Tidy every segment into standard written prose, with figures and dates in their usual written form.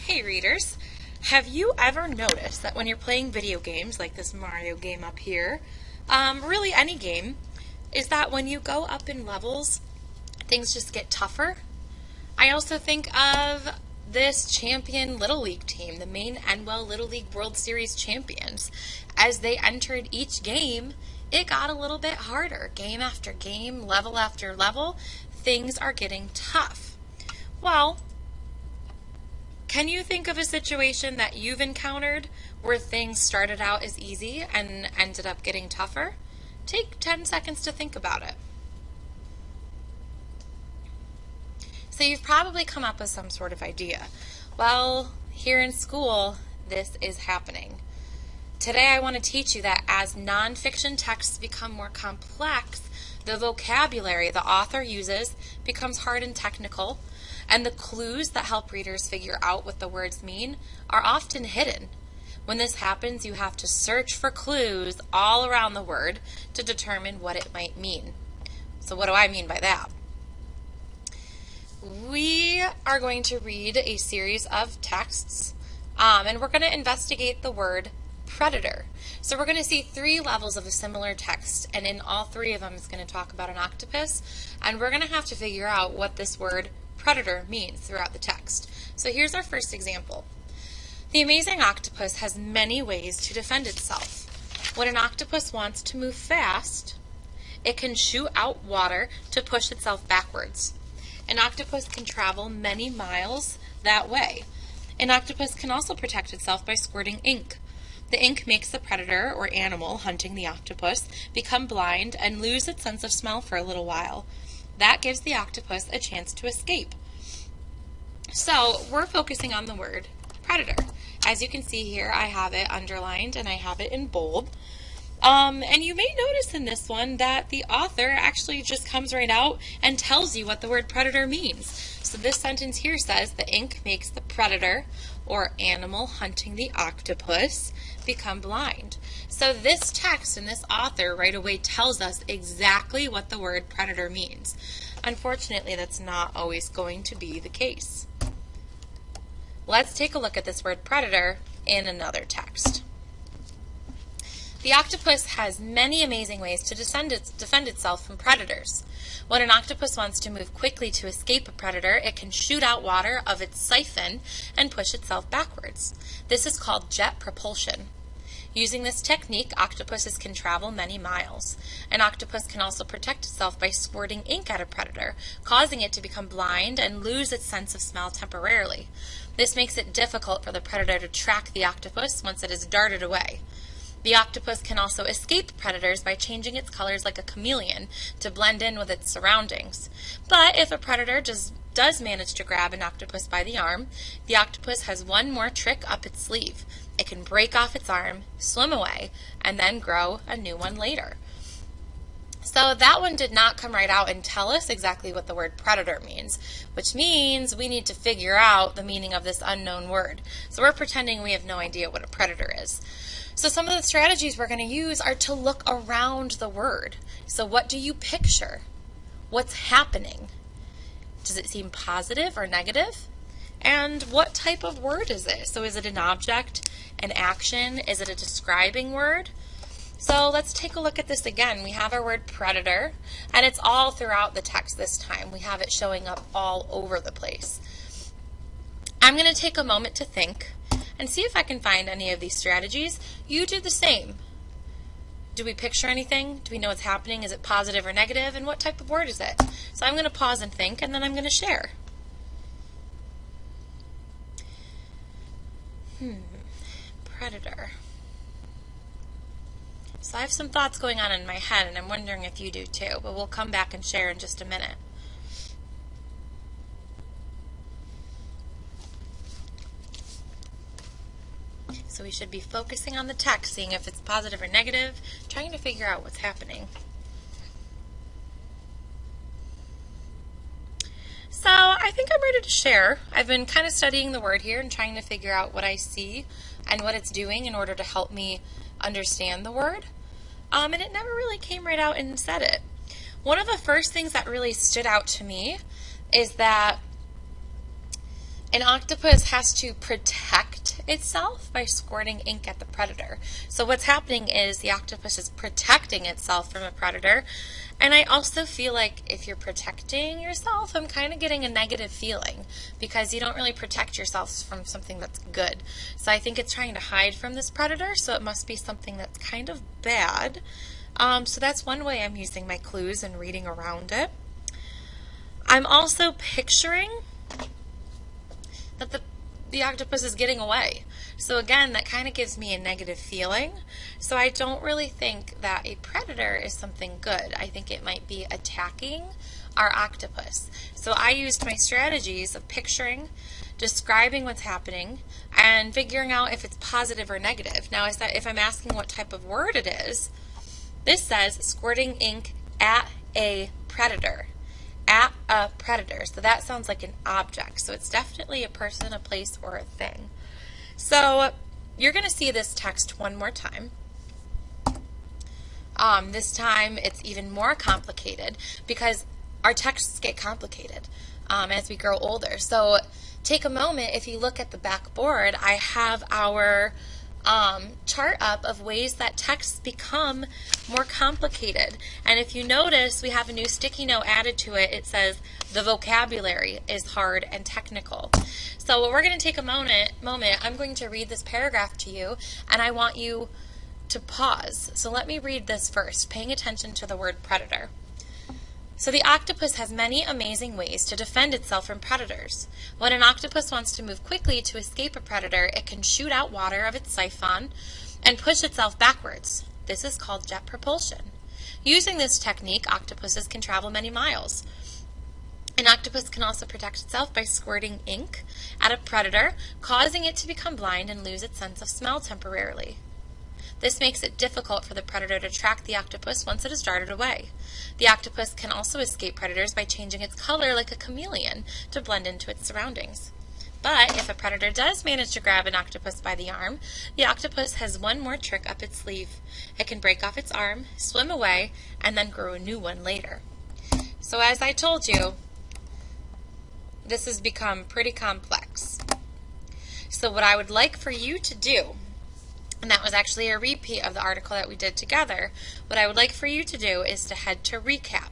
Hey readers, have you ever noticed that when you're playing video games like this Mario game up here, really any game, is that when you go up in levels, things just get tougher? I also think of this champion Little League team, the Maine Enwell Little League World Series champions. As they entered each game, it got a little bit harder. Game after game, level after level, things are getting tough. Well, can you think of a situation that you've encountered where things started out as easy and ended up getting tougher? Take 10 seconds to think about it. So you've probably come up with some sort of idea. Well, here in school, this is happening. Today I want to teach you that as nonfiction texts become more complex, the vocabulary the author uses becomes hard and technical, and the clues that help readers figure out what the words mean are often hidden. When this happens, you have to search for clues all around the word to determine what it might mean. So what do I mean by that? We are going to read a series of texts, and we're going to investigate the word predator. So we're going to see 3 levels of a similar text, and in all 3 of them it's going to talk about an octopus, and we're going to have to figure out what this word predator means throughout the text. So here's our first example. The amazing octopus has many ways to defend itself. When an octopus wants to move fast, it can shoot out water to push itself backwards. An octopus can travel many miles that way. An octopus can also protect itself by squirting ink. The ink makes the predator or animal hunting the octopus become blind and lose its sense of smell for a little while. That gives the octopus a chance to escape. So we're focusing on the word predator. As you can see here, I have it underlined and I have it in bold. And you may notice in this one that the author actually just comes right out and tells you what the word predator means. So this sentence here says the ink makes the predator or animal hunting the octopus become blind. So this text and this author right away tells us exactly what the word predator means. Unfortunately, that's not always going to be the case. Let's take a look at this word predator in another text. The octopus has many amazing ways to defend itself from predators. When an octopus wants to move quickly to escape a predator, it can shoot out water of its siphon and push itself backwards. This is called jet propulsion. Using this technique, octopuses can travel many miles. An octopus can also protect itself by squirting ink at a predator, causing it to become blind and lose its sense of smell temporarily. This makes it difficult for the predator to track the octopus once it has darted away. The octopus can also escape predators by changing its colors like a chameleon to blend in with its surroundings. But if a predator does manage to grab an octopus by the arm, the octopus has one more trick up its sleeve. It can break off its arm, swim away, and then grow a new one later. So that one did not come right out and tell us exactly what the word predator means, which means we need to figure out the meaning of this unknown word. So we're pretending we have no idea what a predator is. So some of the strategies we're going to use are to look around the word. So what do you picture? What's happening? Does it seem positive or negative? And what type of word is it? So is it an object, an action? Is it a describing word? So let's take a look at this again. We have our word predator, and it's all throughout the text this time. We have it showing up all over the place. I'm going to take a moment to think and see if I can find any of these strategies. You do the same. Do we picture anything? Do we know what's happening? Is it positive or negative? And what type of word is it? So I'm going to pause and think, and then I'm going to share. Predator. So I have some thoughts going on in my head, and I'm wondering if you do too, but we'll come back and share in just a minute. So we should be focusing on the text, seeing if it's positive or negative, trying to figure out what's happening. So I think I'm ready to share. I've been kind of studying the word here and trying to figure out what I see and what it's doing in order to help me understand the word. And it never really came right out and said it. One of the first things that really stood out to me is that An octopus has to protect itself by squirting ink at the predator. So what's happening is the octopus is protecting itself from a predator. And I also feel like if you're protecting yourself, I'm kind of getting a negative feeling because you don't really protect yourself from something that's good. So I think it's trying to hide from this predator, so it must be something that's kind of bad. So that's one way I'm using my clues and reading around it. I'm also picturing that the octopus is getting away. So again, that kind of gives me a negative feeling. So I don't really think that a predator is something good. I think it might be attacking our octopus. So I used my strategies of picturing, describing what's happening, and figuring out if it's positive or negative. Now, if I'm asking what type of word it is, this says squirting ink at a predator. At a predator. So that sounds like an object. So it's definitely a person, a place, or a thing. So you're going to see this text one more time. This time it's even more complicated because our texts get complicated as we grow older. So take a moment. If you look at the back board, I have our chart up of ways that texts become more complicated. And if you notice, we have a new sticky note added to it. It says the vocabulary is hard and technical. So we're going to take a moment. I'm going to read this paragraph to you, and I want you to pause. So let me read this first, paying attention to the word predator. So the octopus has many amazing ways to defend itself from predators. When an octopus wants to move quickly to escape a predator, it can shoot out water of its siphon and push itself backwards. This is called jet propulsion. Using this technique, octopuses can travel many miles. An octopus can also protect itself by squirting ink at a predator, causing it to become blind and lose its sense of smell temporarily. This makes it difficult for the predator to track the octopus once it has darted away. The octopus can also escape predators by changing its color like a chameleon to blend into its surroundings. But if a predator does manage to grab an octopus by the arm, the octopus has one more trick up its sleeve. It can break off its arm, swim away, and then grow a new one later. So as I told you, this has become pretty complex. So what I would like for you to do, and that was actually a repeat of the article that we did together, what I would like for you to do is to head to recap.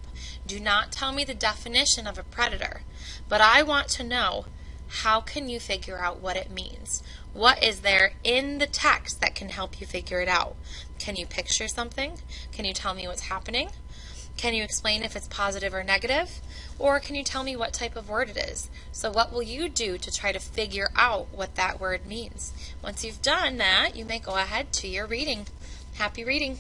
Do not tell me the definition of a predator, but I want to know how can you figure out what it means? What is there in the text that can help you figure it out? Can you picture something? Can you tell me what's happening? Can you explain if it's positive or negative? Or can you tell me what type of word it is? So what will you do to try to figure out what that word means? Once you've done that, you may go ahead to your reading. Happy reading.